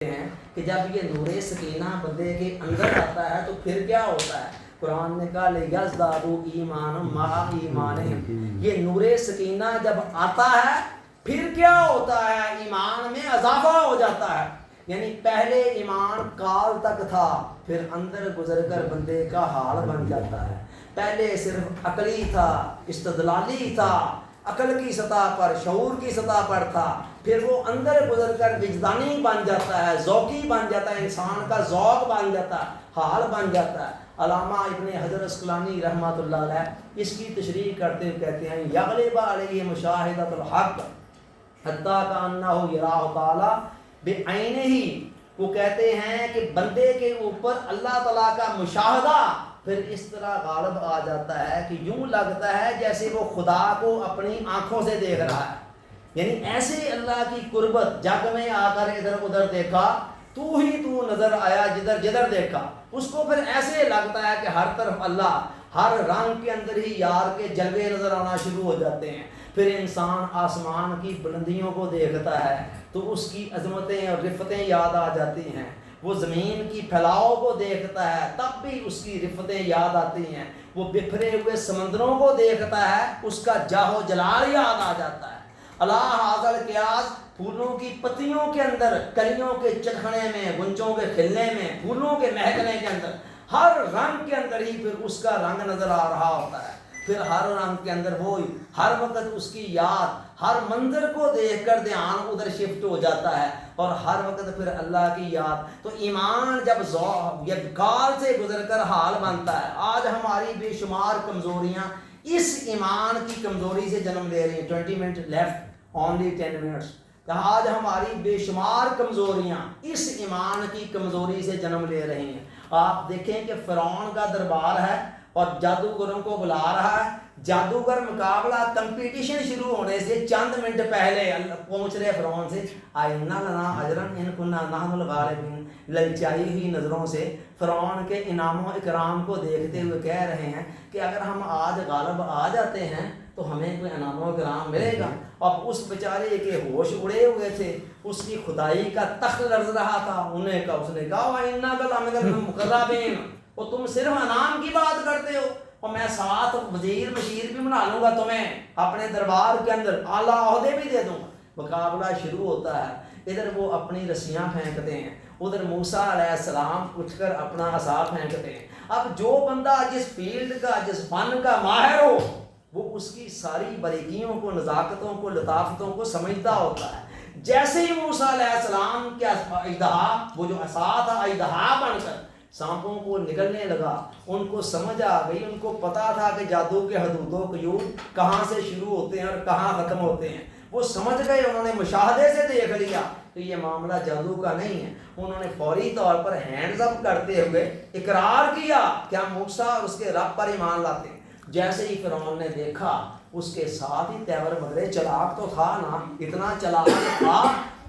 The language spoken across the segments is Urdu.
ہیں کہ جب یہ نور سکینہ بندے کے اندر آتا ہے تو پھر کیا ہوتا ہے؟ قرآن نے کہا لِيَزْدَادُوا ایمانا مع ایمانہم، یہ نور سکینہ جب آتا ہے پھر کیا ہوتا ہے؟ ایمان میں اضافہ ہو جاتا ہے۔ یعنی پہلے ایمان کال تک تھا، پھر اندر گزر کر بندے کا حال بن جاتا ہے۔ پہلے صرف عقلی تھا، استدلالی تھا، عقل کی سطح پر، شعور کی سطح پر تھا، پھر وہ اندر گزر کر وجدانی بن جاتا ہے، ذوقی بن جاتا ہے، انسان کا ذوق بن جاتا ہے، حال بن جاتا ہے۔ علامہ ابن حجر عسقلانی رحمۃ اللہ علیہ اس کی تشریح کرتے ہوئے کہتے ہیں یغلب علیہ مشاہدۃ الحق حتیٰ کأنہ یراہ تعالی بعینہ، وہ کہتے ہیں کہ بندے کے اوپر اللہ تعالیٰ کا مشاہدہ پھر اس طرح غالب آ جاتا ہے کہ یوں لگتا ہے جیسے وہ خدا کو اپنی آنکھوں سے دیکھ رہا ہے۔ یعنی ایسے اللہ کی قربت جگ میں آ کر ادھر ادھر دیکھا، تو ہی تو نظر آیا جدھر جدھر دیکھا، اس کو پھر ایسے لگتا ہے کہ ہر طرف اللہ، ہر رنگ کے اندر ہی یار کے جلوے نظر آنا شروع ہو جاتے ہیں۔ پھر انسان آسمان کی بلندیوں کو دیکھتا ہے تو اس کی عظمتیں اور رفتیں یاد آ جاتی ہیں، وہ زمین کی پھیلاؤ کو دیکھتا ہے تب بھی اس کی رفتیں یاد آتی ہیں، وہ بکھرے ہوئے سمندروں کو دیکھتا ہے اس کا جاہ و جلال یاد آ جاتا ہے۔ اللہ حاضر قیاس پھولوں کی پتیوں کے اندر، کلیوں کے چکھنے میں، گنچوں کے کھلنے میں، پھولوں کے مہکنے کے اندر، ہر رنگ کے اندر ہی پھر اس کا رنگ نظر آ رہا ہوتا ہے۔ پھر ہر رنگ کے اندر وہی ہر وقت اس کی یاد، ہر منظر کو دیکھ کر دھیان ادھر شفٹ ہو جاتا ہے اور ہر وقت پھر اللہ کی یاد۔ تو ایمان جب کال سے گزر کر حال بنتا ہے۔ آج ہماری بے شمار کمزوریاں اس ایمان کی کمزوری سے جنم لے رہی ہیں۔ 20 منٹ لیفٹ، اونلی 10 منٹس۔ آج ہماری بے شمار کمزوریاں اس ایمان کی کمزوری سے جنم لے رہی ہیں۔ آپ دیکھیں کہ فرعون کا دربار ہے اور جادوگروں کو بلا رہا ہے۔ جادوگر مقابلہ کمپٹیشن شروع ہونے سے چند منٹ پہلے پہنچ رہے فرعون سے آئنہ لنا اجرن ان کننا نحن الغالبین، للچائی ہوئی نظروں سے فرعون کے انعام و اکرام کو دیکھتے ہوئے کہہ رہے ہیں کہ اگر ہم آج غالب آ جاتے ہیں تو ہمیں کوئی انعام و اکرام ملے گا۔ اب اس بیچارے کے ہوش اڑے ہوئے تھے، اس کی خدائی کا تخت لرز رہا تھا۔ اس نے کہا وَإِنَّكَ لَمِنَ الْمُقَرَّبِينَ، اور تم صرف انعام کی بات کرتے ہو اور میں ساتھ وزیر مشیر بھی بنا لوں گا، تمہیں اپنے دربار کے اندر اعلیٰ عہدے بھی دے دوں گا۔ مقابلہ شروع ہوتا ہے، ادھر وہ اپنی رسیاں پھینکتے ہیں، ادھر موسیٰ علیہ السلام اٹھ کر اپنا عصا پھینکتے ہیں۔ اب جو بندہ جس فیلڈ کا، جس فن کا ماہر ہو، وہ اس کی ساری باریکیوں کو، نزاکتوں کو، لطافتوں کو سمجھتا ہوتا ہے۔ جیسے ہی موسیٰ علیہ السلام کے اژدہا، وہ جو عصا تھا اژدہا بن کر سانپوں کو نکلنے لگا، ان کو سمجھ آ گئی، ان کو پتا تھا کہ جادو کے حدود و قیود کہاں سے شروع ہوتے ہیں اور کہاں ختم ہوتے ہیں۔ وہ سمجھ گئے، انہوں نے مشاہدے سے دیکھ لیا کہ یہ معاملہ جادو کا نہیں ہے۔ انہوں نے فوری طور پر ہینڈز اپ کرتے ہوئے اقرار کیا کہ ہم موسیٰ اور اس کے رب پر ایمان لاتے ہیں۔ جیسے ہی فرعون نے دیکھا، اس کے ساتھ ہی تیور بدلے، چلاک تو تھا نا، اتنا چلاک تھا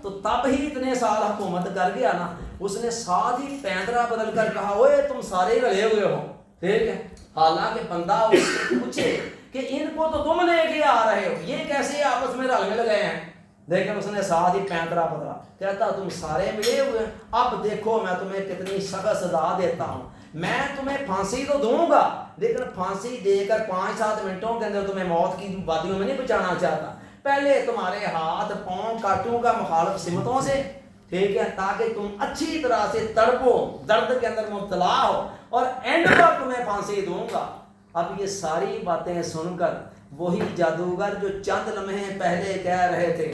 تو تب ہی اتنے سال حکومت کر گیا نا، اس نے ساتھ ہی پیندرا بدل کر کہا اوے تم سارے رلے ہوئے ہو، ٹھیک ہے۔ حالانکہ بندہ اس سے پوچھے کہ ان کو تو تم لے کے آ رہے ہو، یہ کیسے آپس میں رل مل گئے ہیں، لیکن اس نے ساتھ ہی پیندرا بدلا، کہتا تم سارے ملے ہوئے، اب دیکھو میں تمہیں کتنی سخت سزا دیتا ہوں۔ میں تمہیں پھانسی تو دوں گا، لیکن پھانسی دے کر 5-7 منٹوں کے اندر تمہیں موت کی وادیوں میں نہیں بچانا چاہتا۔ پہلے تمہارے ہاتھ پاؤں کاٹوں کا مخالف سمتوں سے، ٹھیک ہے، تاکہ تم اچھی طرح سے تڑپو، درد کے اندر مبتلا ہو، اور اینڈ پر تمہیں پھانسی دوں گا۔ اب یہ ساری باتیں سن کر وہی جادوگر جو چند لمحے پہلے کہہ رہے تھے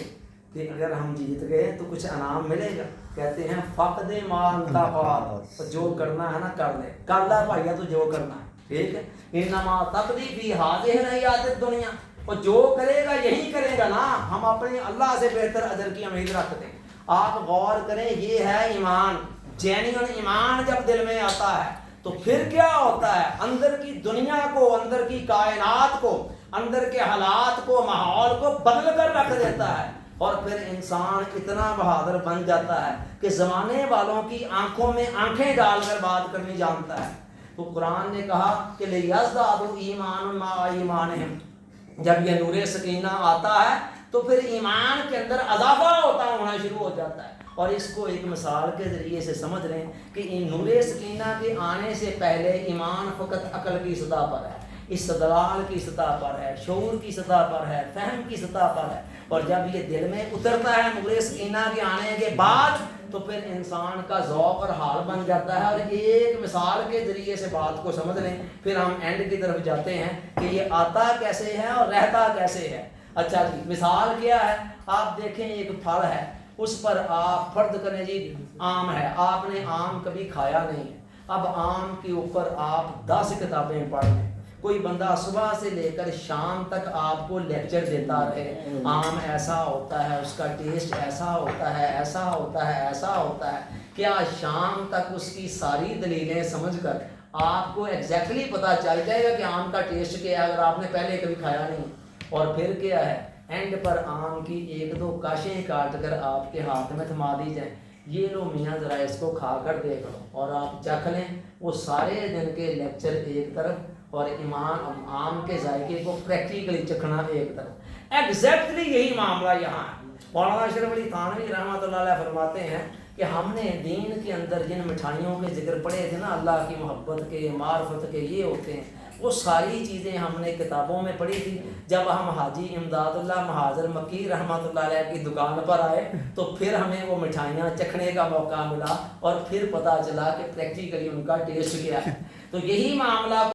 کہ اگر ہم جیت گئے تو کچھ انعام ملے گا، کہتے ہیں فقد مان کا جو کرنا ہے نا کر لے، کر لے بھائیا تو جو کرنا ہے، ٹھیک ہے۔ انما تقضی فی ہذہ الحیات الدنیا، اور جو کرے گا یہی کرے گا نا، ہم اپنے اللہ سے بہتر اجر کی امید رکھتے ہیں۔ آپ غور کریں، یہ ہے ایمان، جینیون ایمان جب دل میں آتا ہے تو پھر کیا ہوتا ہے؟ اندر کی دنیا کو، اندر کی کائنات کو، اندر کے حالات کو، ماحول کو بدل کر رکھ دیتا ہے، اور پھر انسان اتنا بہادر بن جاتا ہے کہ زمانے والوں کی آنکھوں میں آنکھیں ڈال کر بات کرنی جانتا ہے۔ تو قرآن نے کہا کہ لِيَزْدَادُوا ایمانا مع ایمانہم، جب یہ نور سکینہ آتا ہے تو پھر ایمان کے اندر اضافہ ہونا شروع ہو جاتا ہے۔ اور اس کو ایک مثال کے ذریعے سے سمجھ لیں کہ ان نور سکینہ کے آنے سے پہلے ایمان فقط عقل کی سطح پر ہے، استدلال کی سطح پر ہے، شعور کی سطح پر ہے، فہم کی سطح پر ہے، اور جب یہ دل میں اترتا ہے نور سکینہ کے آنے کے بعد تو پھر انسان کا ذوق اور حال بن جاتا ہے۔ اور ایک مثال کے ذریعے سے بات کو سمجھ لیں، پھر ہم اینڈ کی طرف جاتے ہیں کہ یہ آتا کیسے ہے اور رہتا کیسے ہے۔ اچھا جی، مثال کیا ہے؟ آپ دیکھیں ایک پھل ہے، اس پر آپ فرض کریں جی آم ہے، آپ نے آم کبھی کھایا نہیں ہے، اب آم کے اوپر آپ 10 کتابیں پڑھ لیں، کوئی بندہ صبح سے لے کر شام تک آپ کو لیکچر دیتا رہے، آم ایسا ہوتا ہے، اس کا ٹیسٹ ایسا ہوتا ہے، ایسا ہوتا ہے، ایسا ہوتا ہے، کیا شام تک اس کی ساری دلیلیں سمجھ کر آپ کو ایگزیکٹلی پتہ چل جائے گا کہ آم کا ٹیسٹ کیا ہے اگر آپ نے پہلے کبھی کھایا نہیں؟ اور پھر کیا ہے، اینڈ پر آم کی 1-2 کاشیں کاٹ کر آپ کے ہاتھ میں تھما دی جائیں، یہ لو میاں ذرا اس کو کھا کر دیکھ لو، اور آپ چکھ لیں وہ سارے دن کے لیکچر ایک طرف اور ایمان آم کے ذائقے کو پریکٹیکلی چکھنا ایک طرف۔ ایگزیکٹلی یہی معاملہ یہاں ہے۔ مولانا اشرف علی تھانوی رحمۃ اللہ علیہ فرماتے ہیں کہ ہم نے دین کے اندر جن مٹھائیوں کے ذکر پڑھے تھے نا، اللہ کی محبت کے، معرفت کے، یہ ہوتے ہیں، وہ ساری چیزیں ہم نے کتابوں میں پڑھی تھی۔ جب ہم حاجی امداد اللہ مہاجر مکی رحمۃ اللہ علیہ کی دکان پر آئے تو پھر ہمیں وہ مٹھائیاں چکھنے کا موقع ملا اور پھر پتہ چلا کہ پریکٹیکلی ان کا ٹیسٹ کیا ہے۔ تو یہی معاملہ